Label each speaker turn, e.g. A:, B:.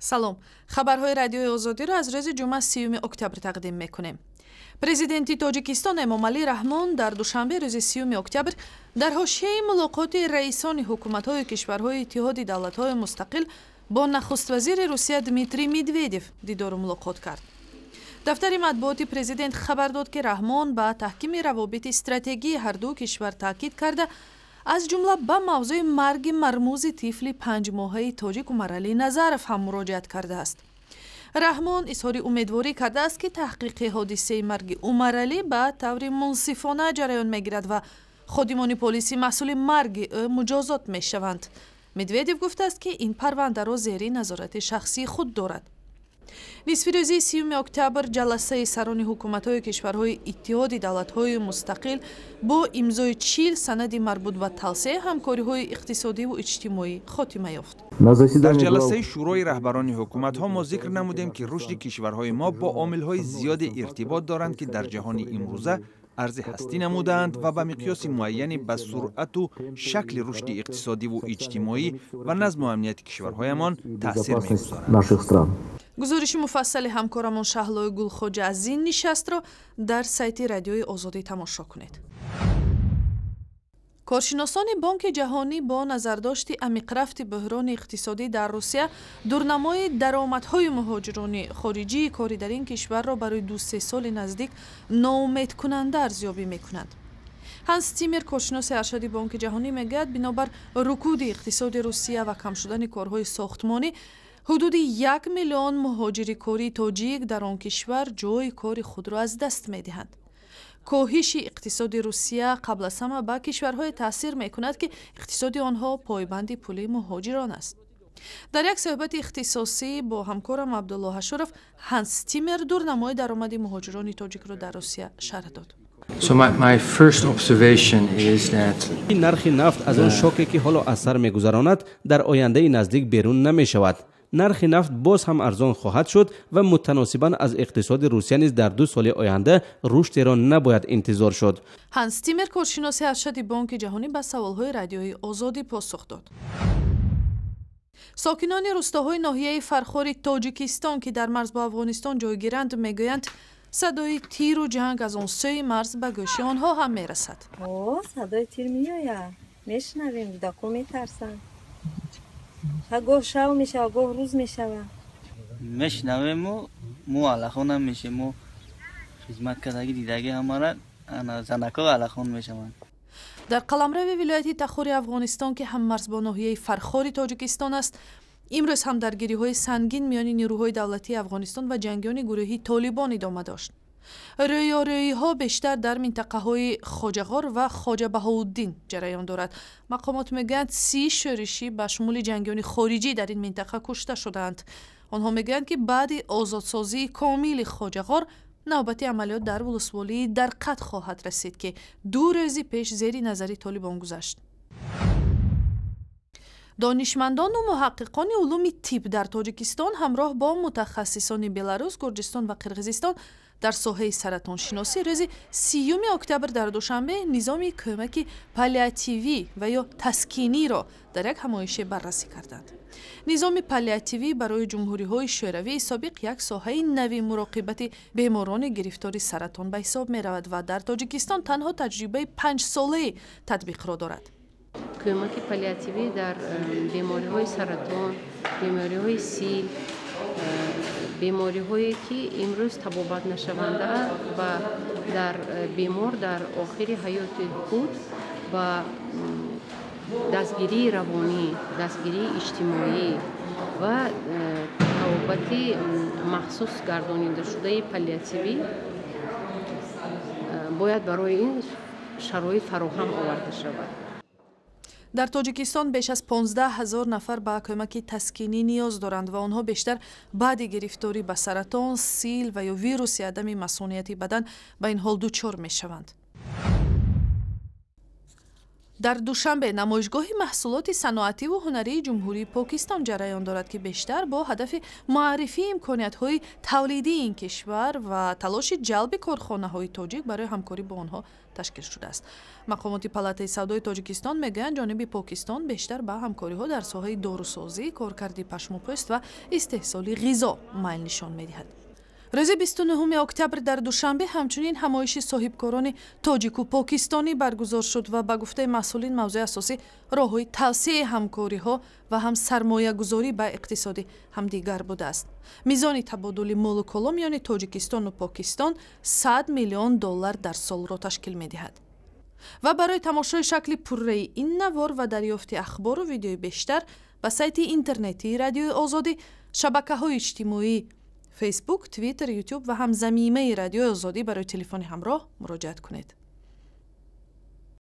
A: سلام، خبرهای رادیوی آزادی را از روز جمعه 30 اکتبر تقدیم میکنیم. پرزیدنت تاجیکستان امامعلی رحمان در دوشنبه روز 30 اکتبر در حاشیه ملاقات رئیسان حکومت‌های کشورهای اتحاد دولت‌های مستقل با نخست وزیر روسیه دمیتری مدودیف دیدار و ملاقات کرد. دفتر مطبوعات پرزیدنت خبر داد که رحمان با تحکیم روابط استراتژی هر دو کشور تاکید کرده از جمله به موضوع مرگ مرموز طفل 5 ماهه تاجیک عمرعلی نظرف هم مراجعت کرده است. رحمان اظهار امیدواری کرده است که تحقیق حادثه مرگ عمرعلی به طور منصفانه جریان میگیرد و خادمان پلیس مسئول مرگ مجازات میشوند. مدودیف گفته است که این پرونده را زیر نظارت شخصی خود دارد. نصف روزی 30 اکتبر جلسه سران حکومت‌های کشورهای اتحاد دولت‌های مستقل با امضای 40 سند مربوط به توسعه همکاری‌های اقتصادی و اجتماعی خاتمه یافت.
B: در جلسه شورای رهبران حکومت‌ها ما ذکر نمودیم که رشد کشورهای ما با عامل‌های زیاد ارتباط دارند که در جهان امروزه ارز هستی نمودند و به مقیاس معینی به سرعت و شکل رشد اقتصادی و اجتماعی و نظم و امنیت کشورهایمان تأثیر می‌گذارند.
A: گزارش مفصل همکارمان شهلای گلخواجه از این نشست را در سایت رادیوی آزادی تماشا کنید. کارشناسان بانک جهانی با نظرداشت عمیق رفت بحران اقتصادی در روسیه دورنمای درآمدهای مهاجران خارجی کاری در این کشور را برای 2-3 سال نزدیک ناامید کننده ارزیابی می‌کنند. هانس تیمر کارشناس ارشد بانک جهانی میگوید بنابر رکود اقتصاد روسیه و کم شدن کارهای ساختمانی حدود 1 میلیون مهاجر کاری تاجیک در آن کشور جای کار خود را از دست می‌دهند. کاهش اقتصاد روسیه قبل از همه به کشورهای تاثیر می‌کند که اقتصاد آنها پایبند پول مهاجران است. در یک صحبت اختصاصی با همکارم عبدالله اشرف، هانس تیمر دورنمای درآمد مهاجران تاجیک را در روسیه شرح داد.
C: So my first observation is that
D: نرخ نفت از آن شوکی که حالا اثر می‌گذراند در آینده نزدیک بیرون نمی‌شود. نرخ نفت باز هم ارزان خواهد شد و متناسباً از اقتصاد روسیه نیز در 2 سال آینده رشد را نباید انتظار شد.
A: هانس تیمر کارشناس ارشد بانک جهانی به سوالهای رادیوی آزادی پاسخ داد. ساکنان روستاهای ناحیه فرخار تاجیکستان که در مرز با افغانستان جایگیرند میگویند صدای تیر و جنگ از آن سوی مرز به گوش آنها هم میرسد.
E: صدای تیر میآید، میشنویم، داکو میترسن. گاه شب میشه، گاه روز میشه.
F: میشنویم و مو علاخون هم میشه، مو خدمت کردگی دیدگی همارا زنکا علاخون میشوند.
A: در قلمرو ولایت تخار افغانستان که هم مرز با ناحیه فرخار تاجیکستان است، امروز هم درگیری‌های سنگین میان نیروهای دولتی افغانستان و جنگیان گروهی طالبان ادامه داشت. رویارویی‌ها بیشتر در منطقه‌های خواجه‌غار و خواجه بهاءالدین جریان دارد. مقامات میگویند 30 شورشی به شمول جنگیان خارجی در این منطقه کشته شدند. آنها میگویند که بعد آزادسازی کامل خواجه‌غار نوبت عملیات در ولسوالی در قطع خواهد رسید که 2 روز پیش زیر نظر طالبان گذشت. دانشمندان و محققان علوم طب در تاجیکستان همراه با متخصصان بلاروس، گرجستان و قرقیزستان در ساحه سرطان شناسی روز 30 اکتبر در دوشنبه نظام کمک پالیاتیوی و یا تسکینی را در یک همایش بررسی کردند. نظام پالیاتیوی برای جمهوری‌های شوروی سابق یک ساحه نوی مراقبت بیماران گرفتار سرطان به حساب می‌رود و در تاجیکستان تنها تجربه 5 ساله تطبیق را دارد.
G: کمک پالیاتیوی در بیماری‌های سرطان، بیماری‌های سیل، بیماری‌هایی که امروز طبابت نشونده و در بیمار در آخر حیات خود و دستگیری روانی، دستگیری اجتماعی و طبابت مخصوص گردانیده شده پالیاتیوی باید برای این شرایط فراهم آورده شود.
A: در تاجیکستان بیش از 15,000 نفر به کمک تسکینی نیاز دارند و آنها بیشتر بعد گرفتاری به سرطان، سیل و یا ویروس عدم مسئولیت بدن به این حال دچار می شوند. дар душанбе намоишгоҳи маҳсулоти саноатӣ ва ҳунарии ҷумҳурии покистон ҷараён дорад ки бештар бо ҳадафи муаррифии имкониятҳои тавлидии ин кишвар ва талоши ҷалби корхонаҳои тоҷик барои ҳамкорӣ бо онҳо ташкил шудааст. мақомоти палатаи савдои тоҷикистон мегӯянд ҷониби покистон бештар ба ҳамкориҳо дар соҳаи дорусозӣ, коркарди пашмупӯст ва истеҳсоли ғизо майл нишон медиҳад. рӯзи 29 октябр дар душанбе ҳамчунин ҳамоиши соҳибкорони тоҷику покистонӣ баргузор шуд ва ба гуфтаи масъулин мавзӯи асосӣ роҳҳои тавсеяи ҳамкориҳо ва ҳам сармоягузорӣ ба иқтисоди ҳамдигар будааст. мизони табодули молу коло миёни тоҷикистону покистон $100 миллион дар солро ташкил медиҳад. ва барои тамошои шакли пурраи ин навор ва дарёфти ахбору видеои бештар ба сайти интернетии Радиои Озодӣ, шабакаҳои иҷтимоӣ Facebook, Twitter, YouTube ва ҳам замимаи Радиои Озодӣ барои телефони ҳамроҳ муроҷиат кунед.